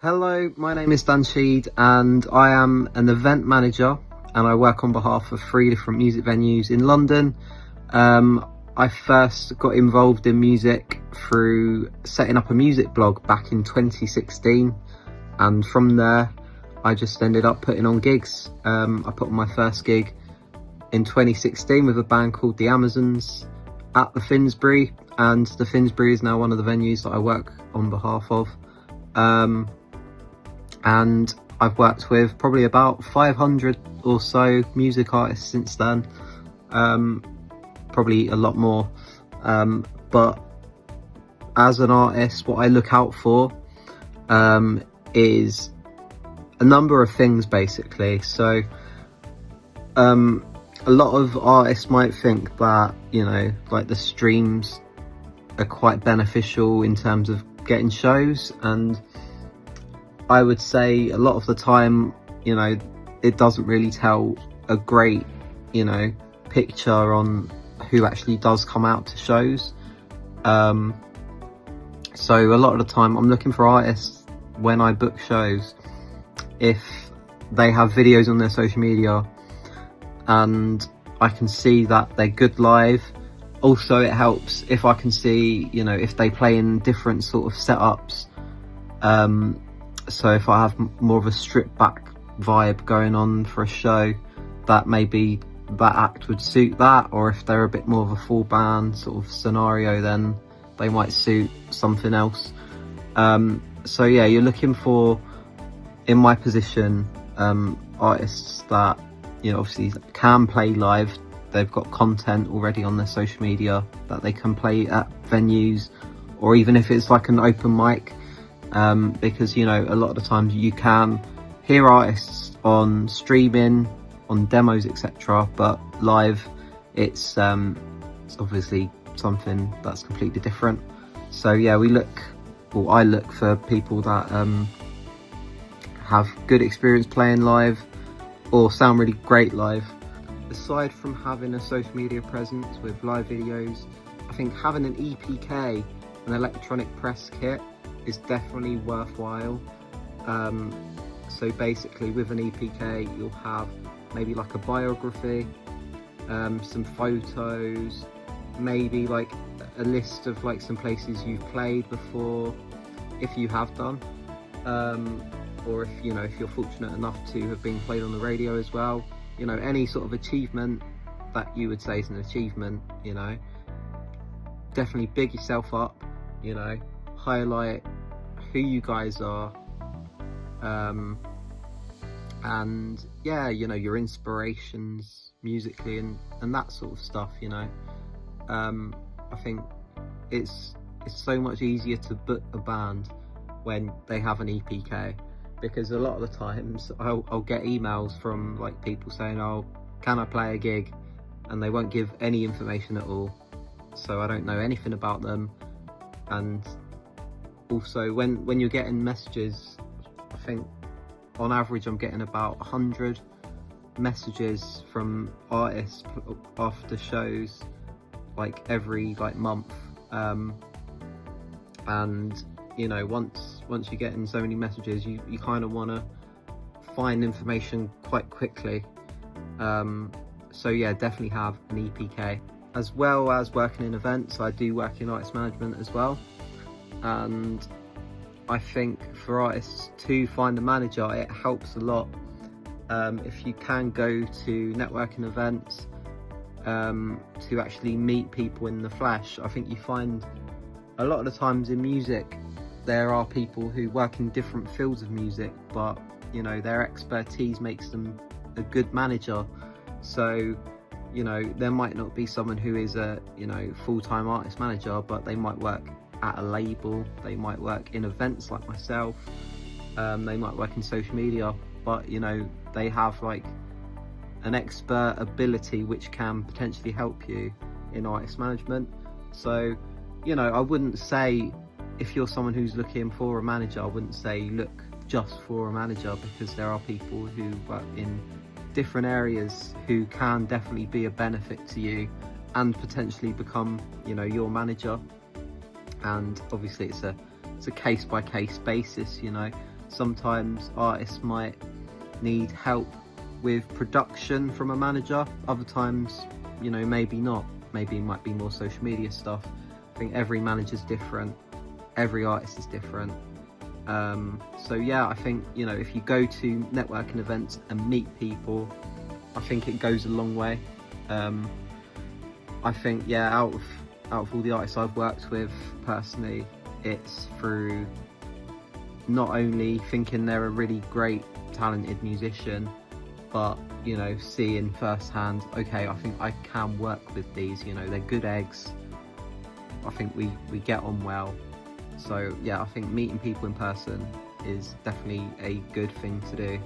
Hello, my name is Dan Sheed and I am an event manager and I work on behalf of 3 different music venues in London. I first got involved in music through setting up a music blog back in 2016, and from there I just ended up putting on gigs. I put on my first gig in 2016 with a band called the Amazons at the Finsbury, and the Finsbury is now one of the venues that I work on behalf of. And I've worked with probably about 500 or so music artists since then, probably a lot more, but as an artist what I look out for is a number of things basically. So a lot of artists might think that, you know, like the streams are quite beneficial in terms of getting shows, and I would say a lot of the time, you know, it doesn't really tell a great, you know, picture on who actually does come out to shows. So a lot of the time I'm looking for artists when I book shows, if they have videos on their social media and I can see that they're good live. Also it helps if I can see, you know, if they play in different sort of setups. So if I have more of a stripped back vibe going on for a show, that maybe that act would suit that, or if they're a bit more of a full band sort of scenario, then they might suit something else. So yeah, you're looking for, in my position, artists that, you know, obviously can play live. They've got content already on their social media that they can play at venues, or even if it's like an open mic. Because, you know, a lot of the times you can hear artists on streaming, on demos, etc., but live it's obviously something that's completely different. So yeah, I look for people that have good experience playing live or sound really great live. Aside from having a social media presence with live videos, I think having an EPK, an electronic press kit, is definitely worthwhile. So basically with an EPK you'll have maybe like a biography, some photos, maybe like a list of like some places you've played before, if you have done, or if, you know, if you're fortunate enough to have been played on the radio as well. You know, any sort of achievement that you would say is an achievement, you know. Definitely big yourself up, you know, highlight who you guys are, and yeah, you know, your inspirations musically and that sort of stuff, you know. I think it's so much easier to book a band when they have an EPK, because a lot of the times I'll get emails from like people saying, oh, can I play a gig, and they won't give any information at all, so I don't know anything about them. And also when you're getting messages, I think on average I'm getting about 100 messages from artists after shows, like every like month, and you know, once you're getting so many messages, you kind of want to find information quite quickly. So yeah, definitely have an EPK. As well as working in events, I do work in artist management as well, and I think for artists to find a manager, it helps a lot if you can go to networking events, to actually meet people in the flesh. I think you find a lot of the times in music there are people who work in different fields of music, but you know, their expertise makes them a good manager. So you know, there might not be someone who is a, you know, full-time artist manager, but they might work at a label, they might work in events like myself, they might work in social media, but you know, they have like an expert ability which can potentially help you in artist management. So you know, I wouldn't say, if you're someone who's looking for a manager, I wouldn't say look just for a manager, because there are people who work in different areas who can definitely be a benefit to you and potentially become, you know, your manager. And obviously it's a case by case basis, you know. sometimes artists might need help with production from a manager, other times, you know, maybe not. Maybe it might be more social media stuff. I think every manager's different, every artist is different. So yeah, I think, you know, if you go to networking events and meet people, I think it goes a long way. I think, yeah, out of all the artists I've worked with personally, it's through not only thinking they're a really great, talented musician, but, you know, seeing firsthand, okay, I think I can work with these, you know, they're good eggs. I think we get on well. So yeah, I think meeting people in person is definitely a good thing to do.